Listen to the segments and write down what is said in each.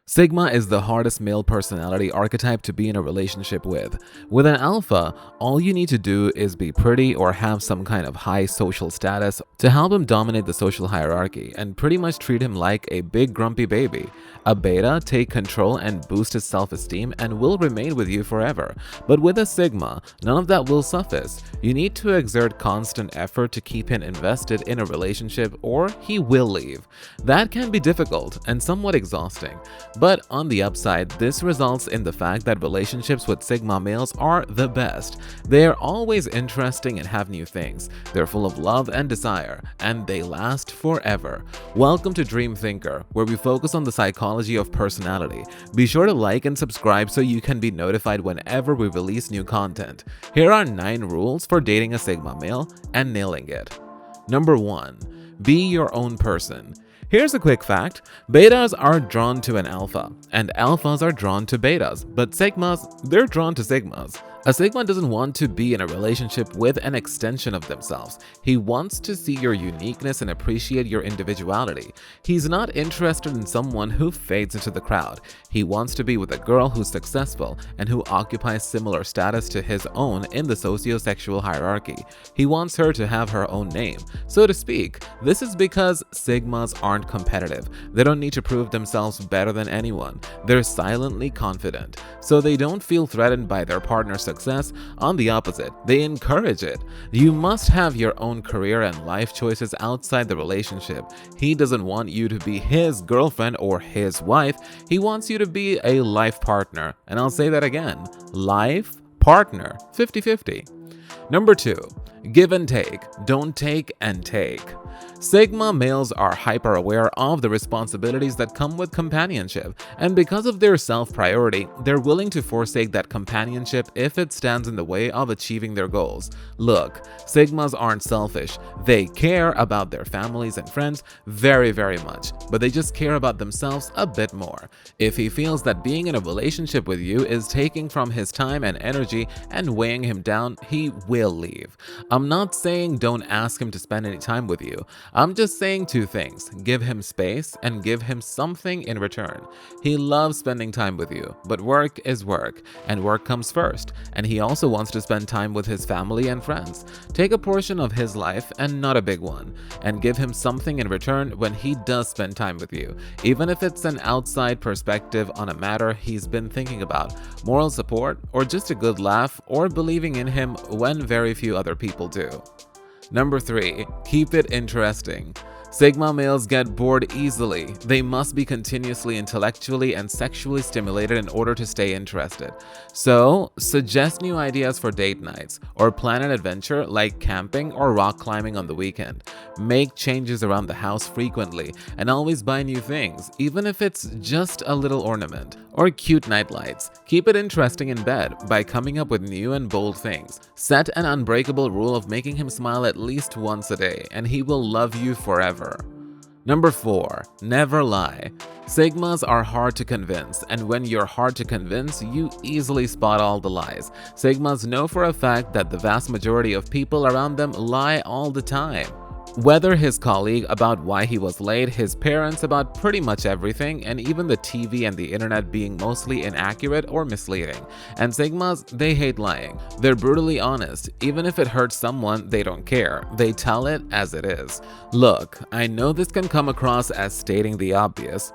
Sigma is the hardest male personality archetype to be in a relationship with. With an alpha, all you need to do is be pretty or have some kind of high social status to help him dominate the social hierarchy and pretty much treat him like a big grumpy baby. A beta take control and boost his self-esteem and will remain with you forever. But with a sigma, none of that will suffice. You need to exert constant effort to keep him invested in a relationship or he will leave. That can be difficult and somewhat exhausting. But on the upside, this results in the fact that relationships with Sigma males are the best. They are always interesting and have new things. They're full of love and desire, and they last forever. Welcome to Dream Thinker, where we focus on the psychology of personality. Be sure to like and subscribe so you can be notified whenever we release new content. Here are 9 rules for dating a Sigma male and nailing it. Number 1. Be your own person. Here's a quick fact. Betas are drawn to an alpha, and alphas are drawn to betas, but sigmas, they're drawn to sigmas. A sigma doesn't want to be in a relationship with an extension of themselves. He wants to see your uniqueness and appreciate your individuality. He's not interested in someone who fades into the crowd. He wants to be with a girl who's successful and who occupies similar status to his own in the socio-sexual hierarchy. He wants her to have her own name, so to speak. This is because sigmas aren't competitive. They don't need to prove themselves better than anyone. They're silently confident, so they don't feel threatened by their partner's success. On the opposite, they encourage it. You must have your own career and life choices outside the relationship. He doesn't want you to be his girlfriend or his wife. He wants you to be a life partner. And I'll say that again, life partner, 50-50. Number 2, give and take. Don't take and take. Sigma males are hyper-aware of the responsibilities that come with companionship, and because of their self-priority, they're willing to forsake that companionship if it stands in the way of achieving their goals. Look, Sigmas aren't selfish. They care about their families and friends very, very much, but they just care about themselves a bit more. If he feels that being in a relationship with you is taking from his time and energy and weighing him down, he will leave. I'm not saying don't ask him to spend any time with you. I'm just saying 2 things. Give him space and give him something in return. He loves spending time with you, but work is work, and work comes first, and he also wants to spend time with his family and friends. Take a portion of his life and not a big one, and give him something in return when he does spend time with you, even if it's an outside perspective on a matter he's been thinking about, moral support, or just a good laugh, or believing in him when very few other people do. Number 3, keep it interesting. Sigma males get bored easily. They must be continuously intellectually and sexually stimulated in order to stay interested. So, suggest new ideas for date nights, or plan an adventure like camping or rock climbing on the weekend. Make changes around the house frequently, and always buy new things, even if it's just a little ornament. Or cute night lights. Keep it interesting in bed by coming up with new and bold things. Set an unbreakable rule of making him smile at least once a day, and he will love you forever. Number 4, never lie. Sigmas are hard to convince, and when you're hard to convince, you easily spot all the lies. Sigmas know for a fact that the vast majority of people around them lie all the time. Whether his colleague about why he was late, his parents about pretty much everything, and even the TV and the internet being mostly inaccurate or misleading. And Sigmas, they hate lying. They're brutally honest. Even if it hurts someone, they don't care. They tell it as it is. Look, I know this can come across as stating the obvious.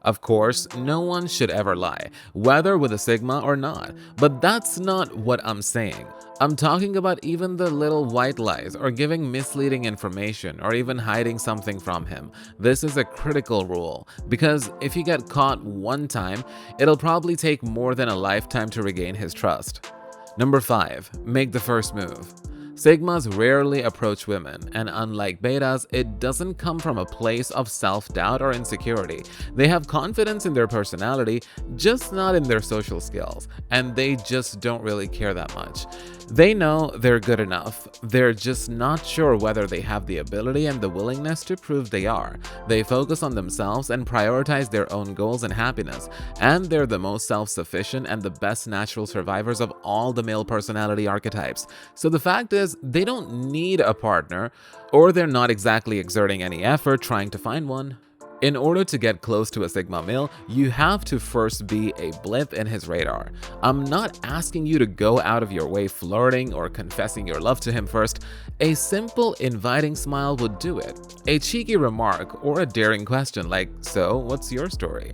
Of course, no one should ever lie, whether with a Sigma or not, but that's not what I'm saying. I'm talking about even the little white lies or giving misleading information or even hiding something from him. This is a critical rule because if you get caught one time, it'll probably take more than a lifetime to regain his trust. Number 5, make the first move. Sigmas rarely approach women, and unlike betas, it doesn't come from a place of self-doubt or insecurity. They have confidence in their personality, just not in their social skills, and they just don't really care that much. They know they're good enough. They're just not sure whether they have the ability and the willingness to prove they are. They focus on themselves and prioritize their own goals and happiness, and they're the most self-sufficient and the best natural survivors of all the male personality archetypes. So the fact is, they don't need a partner, or they're not exactly exerting any effort trying to find one. In order to get close to a Sigma male, you have to first be a blip in his radar. I'm not asking you to go out of your way flirting or confessing your love to him first. A simple, inviting smile would do it. A cheeky remark or a daring question like, "So, what's your story?"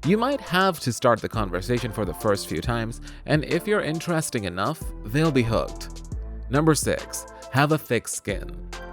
You might have to start the conversation for the first few times, and if you're interesting enough, they'll be hooked. Number 6. Have a thick skin.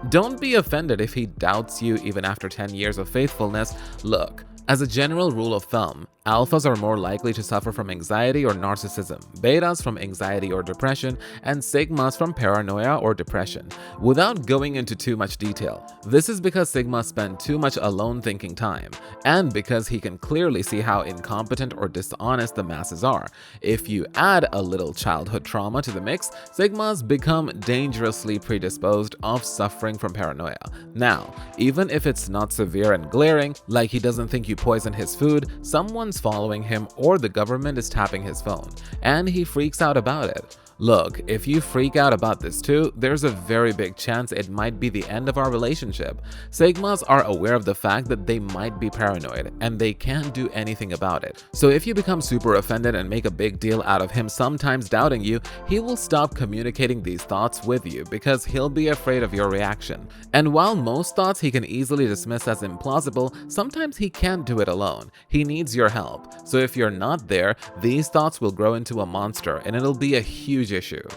Don't be offended if he doubts you even after 10 years of faithfulness. Look, as a general rule of thumb, alphas are more likely to suffer from anxiety or narcissism, betas from anxiety or depression, and sigmas from paranoia or depression. Without going into too much detail, this is because sigmas spend too much alone thinking time, and because he can clearly see how incompetent or dishonest the masses are. If you add a little childhood trauma to the mix, sigmas become dangerously predisposed of suffering from paranoia. Now, even if it's not severe and glaring, like he doesn't think you poisoned his food, someone's following him, or the government is tapping his phone, and he freaks out about it. Look, if you freak out about this too, there's a very big chance it might be the end of our relationship. Sigmas are aware of the fact that they might be paranoid, and they can't do anything about it. So if you become super offended and make a big deal out of him sometimes doubting you, he will stop communicating these thoughts with you because he'll be afraid of your reaction. And while most thoughts he can easily dismiss as implausible, sometimes he can't do it alone. He needs your help. So if you're not there, these thoughts will grow into a monster, and it'll be a huge issue.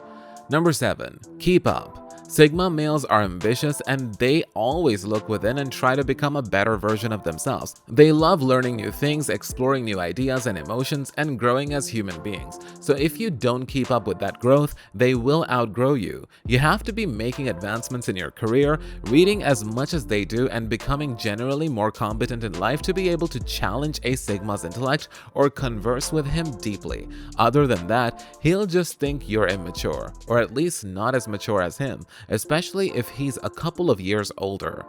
Number 7. Keep up. Sigma males are ambitious, and they always look within and try to become a better version of themselves. They love learning new things, exploring new ideas and emotions, and growing as human beings. So if you don't keep up with that growth, they will outgrow you. You have to be making advancements in your career, reading as much as they do, and becoming generally more competent in life to be able to challenge a Sigma's intellect or converse with him deeply. Other than that, he'll just think you're immature, or at least not as mature as him, especially if he's a couple of years older.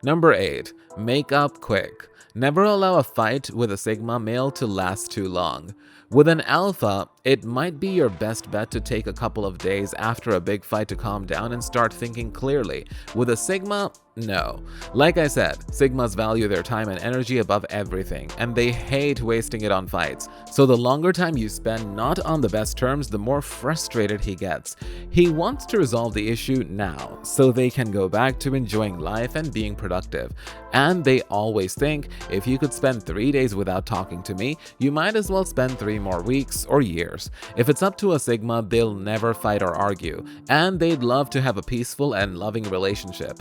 Number 8. Make up quick. Never allow a fight with a Sigma male to last too long. With an alpha, it might be your best bet to take a couple of days after a big fight to calm down and start thinking clearly. With a Sigma, no. Like I said, Sigmas value their time and energy above everything, and they hate wasting it on fights. So the longer time you spend not on the best terms, the more frustrated he gets. He wants to resolve the issue now, so they can go back to enjoying life and being productive. And they always think, if you could spend 3 days without talking to me, you might as well spend 3 more weeks or years. If it's up to a Sigma, they'll never fight or argue, and they'd love to have a peaceful and loving relationship.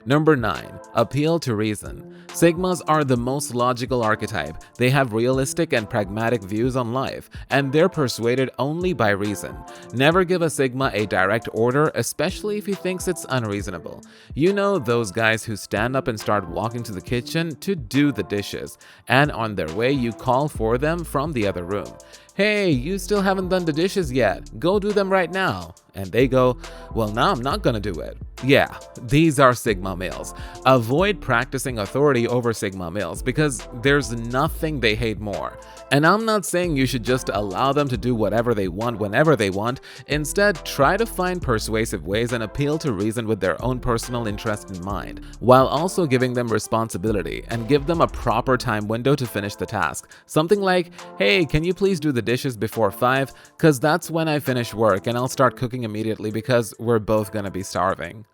Number 9. Appeal to reason. Sigmas are the most logical archetype. They have realistic and pragmatic views on life, and they're persuaded only by reason. Never give a Sigma a direct order, especially if he thinks it's unreasonable. You know those guys who stand up and start walking to the kitchen to do the dishes, and on their way you call for them from the other room. "Hey, you still haven't done the dishes yet. Go do them right now." And they go, "Well, now I'm not gonna do it." Yeah, these are Sigma males. Avoid practicing authority over Sigma males because there's nothing they hate more. And I'm not saying you should just allow them to do whatever they want whenever they want. Instead, try to find persuasive ways and appeal to reason with their own personal interest in mind, while also giving them responsibility and give them a proper time window to finish the task. Something like, "Hey, can you please do the dishes before 5? Because that's when I finish work and I'll start cooking immediately because we're both gonna be starving."